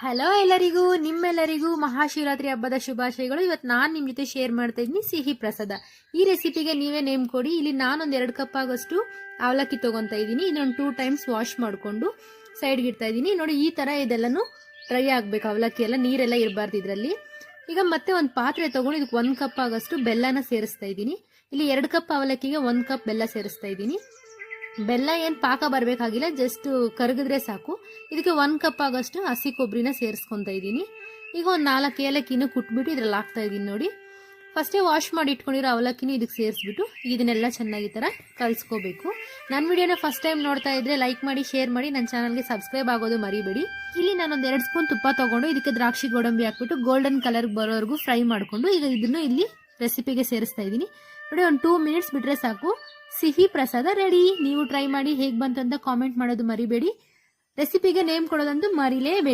Hello ಎಲ್ಲರಿಗೂ, ನಿಮ್ಮೆಲ್ಲರಿಗೂ ಮಹಾಶಿವರಾತ್ರಿ ಹಬ್ಬದ ಶುಭಾಶಯಗಳು. ಇವತ್ತು ನಾನು ನಿಮ್ಮ ಜೊತೆ ಶೇರ್ ಮಾಡ್ತಾ ಇದ್ದೀನಿ ಸಿಹಿ ಪ್ರಸಾದ. ಈ ರೆಸಿಪಿಗೆ ನೀವೇ ನೇಮ್ ಕೊಡಿ. ಇಲ್ಲಿ ನಾನೊಂದು 2 ಕಪ್ ಆಗೋಷ್ಟು ಅವಲಕ್ಕಿ ತಗೊಂತಾ ಇದ್ದೀನಿ. ಇದೊಂದು 2 ಟೈಮ್ಸ್ ವಾಶ್ ಮಾಡಿಕೊಂಡು ಸೈಡ್ಗೆ ಇಡ್ತಾ ಇದ್ದೀನಿ. ನೋಡಿ, ಈ ತರ ಇದೆಲ್ಲನೂ ಡ್ರೈ ಆಗ್ಬೇಕು. ಅವಲಕ್ಕಿ ಎಲ್ಲ ನೀರೆಲ್ಲ ಇರಬಾರ್ದು ಇದರಲ್ಲಿ. ಈಗ ಮತ್ತೆ ಒಂದು ಪಾತ್ರೆ ತಗೊಂಡು ಇದಕ್ಕೆ 1 ಕಪ್ ಆಗೋಷ್ಟು ಬೆಲ್ಲನ ಸೇರಿಸ್ತಾ ಇದ್ದೀನಿ. ಇಲ್ಲಿ 2 ಕಪ್ ಅವಲಕ್ಕಿಗೆ 1 ಕಪ್ ಬೆಲ್ಲ ಸೇರಿಸ್ತಾ ಇದ್ದೀನಿ. ಬೆಲ್ಲ ಏನು ಪಾಕ ಬರಬೇಕಾಗಿಲ್ಲ, ಜಸ್ಟ್ ಕರಗಿದ್ರೆ ಸಾಕು. ಇದಕ್ಕೆ 1 ಕಪ್ ಆಗೋಷ್ಟು ಹಸಿ ಕೊಬ್ಬರಿನ ಸೇರಿಸ್ಕೊತಾ ಇದ್ದೀನಿ. ಈಗ ಒಂದು 4 ಏಲಕ್ಕಿನೂ ಕುಟ್ಬಿಟ್ಟು ಇದ್ರಲ್ಲಿ ಹಾಕ್ತಾ ಇದ್ದೀನಿ. ನೋಡಿ, ಫಸ್ಟೇ ವಾಶ್ ಮಾಡಿ ಇಟ್ಕೊಂಡಿರೋ ಅವಲಕ್ಕಿನೂ ಇದಕ್ಕೆ ಸೇರಿಸ್ಬಿಟ್ಟು ಇದನ್ನೆಲ್ಲ ಚೆನ್ನಾಗಿ ಈ ಥರ ಕಲಿಸ್ಕೋಬೇಕು. ನನ್ನ ವಿಡಿಯೋನ ಫಸ್ಟ್ ಟೈಮ್ ನೋಡ್ತಾ ಇದ್ರೆ ಲೈಕ್ ಮಾಡಿ, ಶೇರ್ ಮಾಡಿ, ನನ್ನ ಚಾನಲ್ಗೆ ಸಬ್ಸ್ಕ್ರೈಬ್ ಆಗೋದು ಮರಿಬೇಡಿ. ಇಲ್ಲಿ ನಾನೊಂದು 2 ಸ್ಪೂನ್ ತುಪ್ಪ ತಗೊಂಡು ಇದಕ್ಕೆ ದ್ರಾಕ್ಷಿ ಗೋಡಂಬಿ ಹಾಕ್ಬಿಟ್ಟು ಗೋಲ್ಡನ್ ಕಲರ್ ಬರೋವರೆಗೂ ಫ್ರೈ ಮಾಡಿಕೊಂಡು ಈಗ ಇದನ್ನು ಇಲ್ಲಿ ರೆಸಿಪಿಗೆ ಸೇರಿಸ್ತಾ ಇದ್ದೀನಿ. ನೋಡಿ, ಒಂದು 2 ಮಿನಿಟ್ಸ್ ಬಿಟ್ರೆ ಸಾಕು, ಸಿಹಿ ಪ್ರಸಾದ ರೆಡಿ. ನೀವು ಟ್ರೈ ಮಾಡಿ, ಹೇಗೆ ಬಂತು ಅಂತ ಕಾಮೆಂಟ್ ಮಾಡೋದು ಮರಿಬೇಡಿ. ರೆಸಿಪಿಗೆ ನೇಮ್ ಕೊಡೋದಂತೂ ಮರಿಲೇಬೇಡಿ.